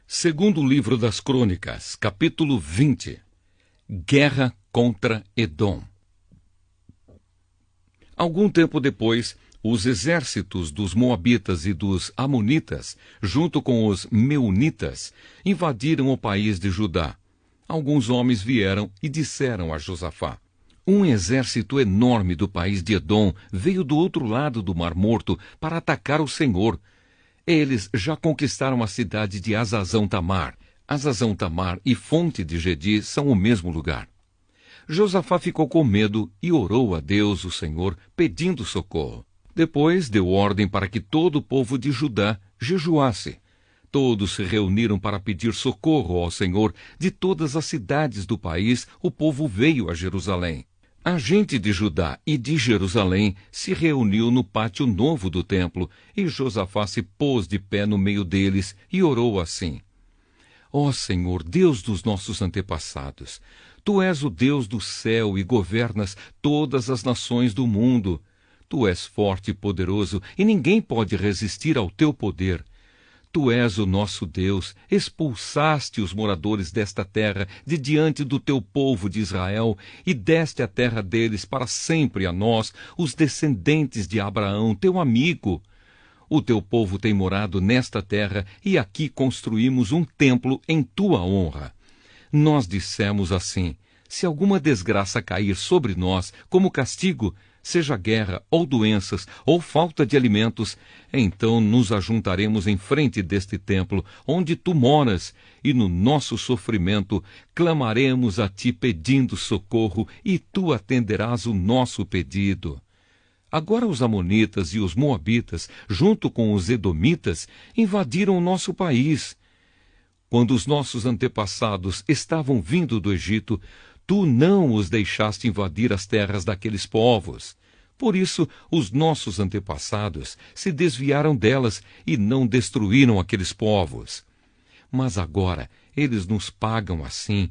Segundo livro das Crônicas, capítulo 20. Guerra contra Edom. Algum tempo depois, os exércitos dos Moabitas e dos Amonitas, junto com os Meunitas, invadiram o país de Judá. Alguns homens vieram e disseram a Josafá: um exército enorme do país de Edom veio do outro lado do Mar Morto para atacar o Senhor. Eles já conquistaram a cidade de Hazazão-Tamar. Hazazão-Tamar e Fonte de Gedi são o mesmo lugar. Josafá ficou com medo e orou a Deus, o Senhor, pedindo socorro. Depois deu ordem para que todo o povo de Judá jejuasse. Todos se reuniram para pedir socorro ao Senhor. De todas as cidades do país, o povo veio a Jerusalém. A gente de Judá e de Jerusalém se reuniu no pátio novo do templo, e Josafá se pôs de pé no meio deles e orou assim: Ó Senhor, Deus dos nossos antepassados, Tu és o Deus do céu e governas todas as nações do mundo. Tu és forte e poderoso, e ninguém pode resistir ao Teu poder. Tu és o nosso Deus, expulsaste os moradores desta terra de diante do teu povo de Israel e deste a terra deles para sempre a nós, os descendentes de Abraão, teu amigo. O teu povo tem morado nesta terra e aqui construímos um templo em tua honra. Nós dissemos assim: se alguma desgraça cair sobre nós como castigo, seja guerra, ou doenças, ou falta de alimentos, então nos ajuntaremos em frente deste templo, onde tu moras, e no nosso sofrimento clamaremos a ti pedindo socorro, e tu atenderás o nosso pedido. Agora os amonitas e os moabitas, junto com os edomitas, invadiram o nosso país. Quando os nossos antepassados estavam vindo do Egito, tu não os deixaste invadir as terras daqueles povos. Por isso, os nossos antepassados se desviaram delas e não destruíram aqueles povos. Mas agora eles nos pagam assim.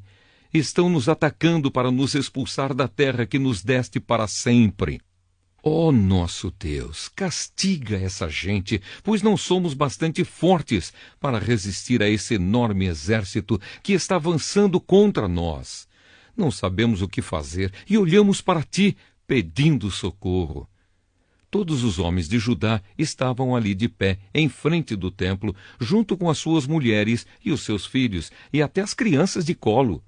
Estão nos atacando para nos expulsar da terra que nos deste para sempre. Ó nosso Deus, castiga essa gente, pois não somos bastante fortes para resistir a esse enorme exército que está avançando contra nós. Não sabemos o que fazer e olhamos para ti, pedindo socorro. Todos os homens de Judá estavam ali de pé, em frente do templo, junto com as suas mulheres e os seus filhos, e até as crianças de colo.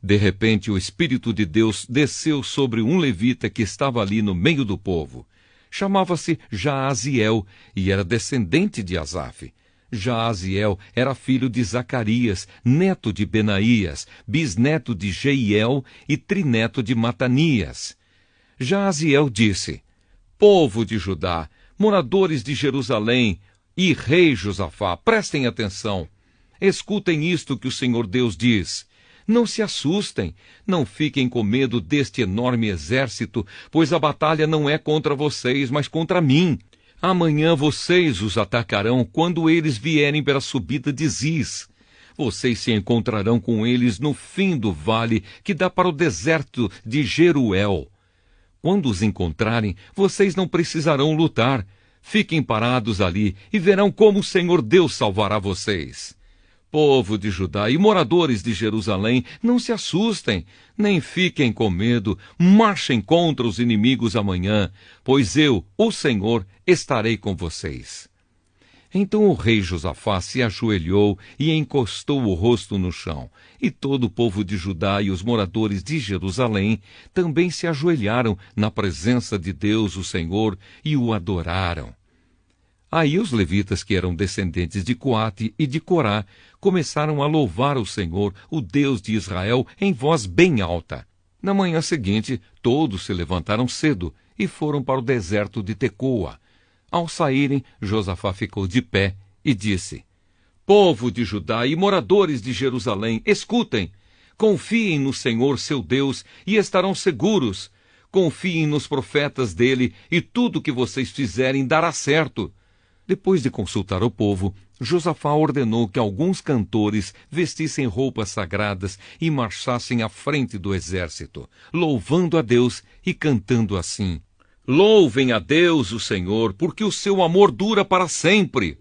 De repente, o Espírito de Deus desceu sobre um levita que estava ali no meio do povo. Chamava-se Jaaziel e era descendente de Asaf. Jaaziel era filho de Zacarias, neto de Benaías, bisneto de Jeiel e trineto de Matanias. Jaaziel disse: povo de Judá, moradores de Jerusalém e rei Josafá, prestem atenção. Escutem isto que o Senhor Deus diz. Não se assustem, não fiquem com medo deste enorme exército, pois a batalha não é contra vocês, mas contra mim. Amanhã vocês os atacarão quando eles vierem pela subida de Ziz. Vocês se encontrarão com eles no fim do vale que dá para o deserto de Jeruel. Quando os encontrarem, vocês não precisarão lutar. Fiquem parados ali e verão como o Senhor Deus salvará vocês. Povo de Judá e moradores de Jerusalém, não se assustem, nem fiquem com medo, marchem contra os inimigos amanhã, pois eu, o Senhor, estarei com vocês. Então o rei Josafá se ajoelhou e encostou o rosto no chão, e todo o povo de Judá e os moradores de Jerusalém também se ajoelharam na presença de Deus, o Senhor, e o adoraram. Aí os levitas, que eram descendentes de Coate e de Corá, começaram a louvar o Senhor, o Deus de Israel, em voz bem alta. Na manhã seguinte, todos se levantaram cedo e foram para o deserto de Tecoa. Ao saírem, Josafá ficou de pé e disse: povo de Judá e moradores de Jerusalém, escutem! Confiem no Senhor, seu Deus, e estarão seguros. Confiem nos profetas dele, e tudo que vocês fizerem dará certo. Depois de consultar o povo, Josafá ordenou que alguns cantores vestissem roupas sagradas e marchassem à frente do exército, louvando a Deus e cantando assim: louvem a Deus, o Senhor, porque o seu amor dura para sempre.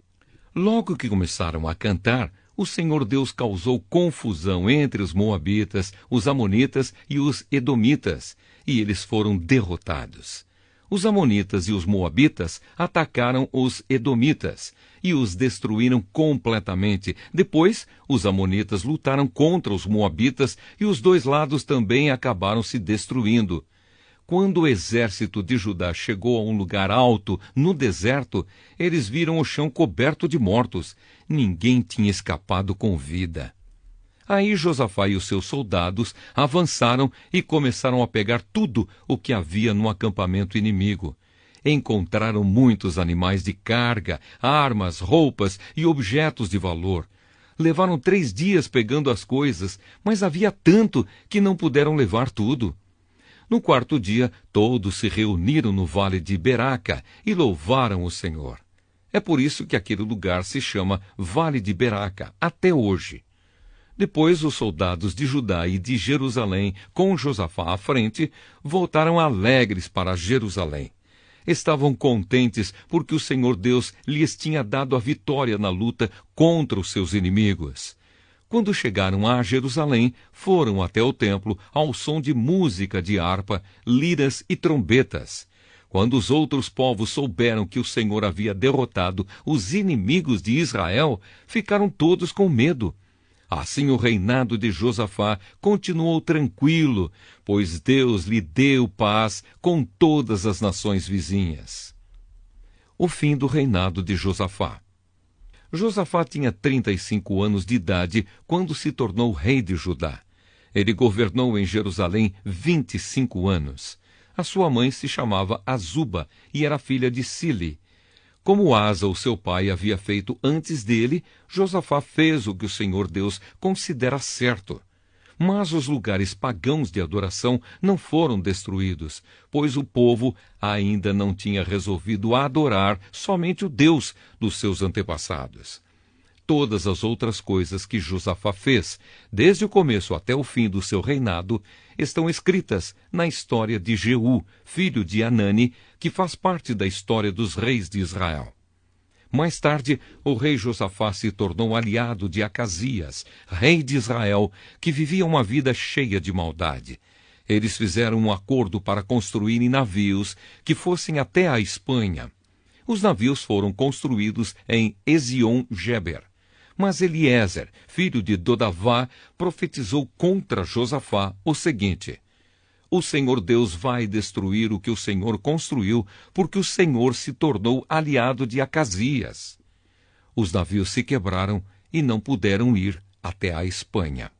Logo que começaram a cantar, o Senhor Deus causou confusão entre os moabitas, os amonitas e os edomitas, e eles foram derrotados. Os amonitas e os moabitas atacaram os edomitas e os destruíram completamente. Depois, os amonitas lutaram contra os moabitas e os dois lados também acabaram se destruindo. Quando o exército de Judá chegou a um lugar alto, no deserto, eles viram o chão coberto de mortos. Ninguém tinha escapado com vida. Aí Josafá e os seus soldados avançaram e começaram a pegar tudo o que havia no acampamento inimigo. Encontraram muitos animais de carga, armas, roupas e objetos de valor. Levaram 3 dias pegando as coisas, mas havia tanto que não puderam levar tudo. No 4º dia, todos se reuniram no vale de Beraca e louvaram o Senhor. É por isso que aquele lugar se chama Vale de Beraca, até hoje. Depois, os soldados de Judá e de Jerusalém, com Josafá à frente, voltaram alegres para Jerusalém. Estavam contentes porque o Senhor Deus lhes tinha dado a vitória na luta contra os seus inimigos. Quando chegaram a Jerusalém, foram até o templo ao som de música de harpa, liras e trombetas. Quando os outros povos souberam que o Senhor havia derrotado os inimigos de Israel, ficaram todos com medo. Assim o reinado de Josafá continuou tranquilo, pois Deus lhe deu paz com todas as nações vizinhas. O fim do reinado de Josafá. Josafá tinha 35 anos de idade quando se tornou rei de Judá. Ele governou em Jerusalém 25 anos. A sua mãe se chamava Azuba e era filha de Sili. Como Asa, o seu pai, havia feito antes dele, Josafá fez o que o Senhor Deus considera certo. Mas os lugares pagãos de adoração não foram destruídos, pois o povo ainda não tinha resolvido adorar somente o Deus dos seus antepassados. Todas as outras coisas que Josafá fez, desde o começo até o fim do seu reinado, estão escritas na história de Jeú, filho de Anani, que faz parte da história dos reis de Israel. Mais tarde, o rei Josafá se tornou aliado de Acasias, rei de Israel, que vivia uma vida cheia de maldade. Eles fizeram um acordo para construírem navios que fossem até a Espanha. Os navios foram construídos em Ezion-Geber. Mas Eliezer, filho de Dodavá, profetizou contra Josafá o seguinte: o Senhor Deus vai destruir o que o Senhor construiu, porque o Senhor se tornou aliado de Acasias. Os navios se quebraram e não puderam ir até a Espanha.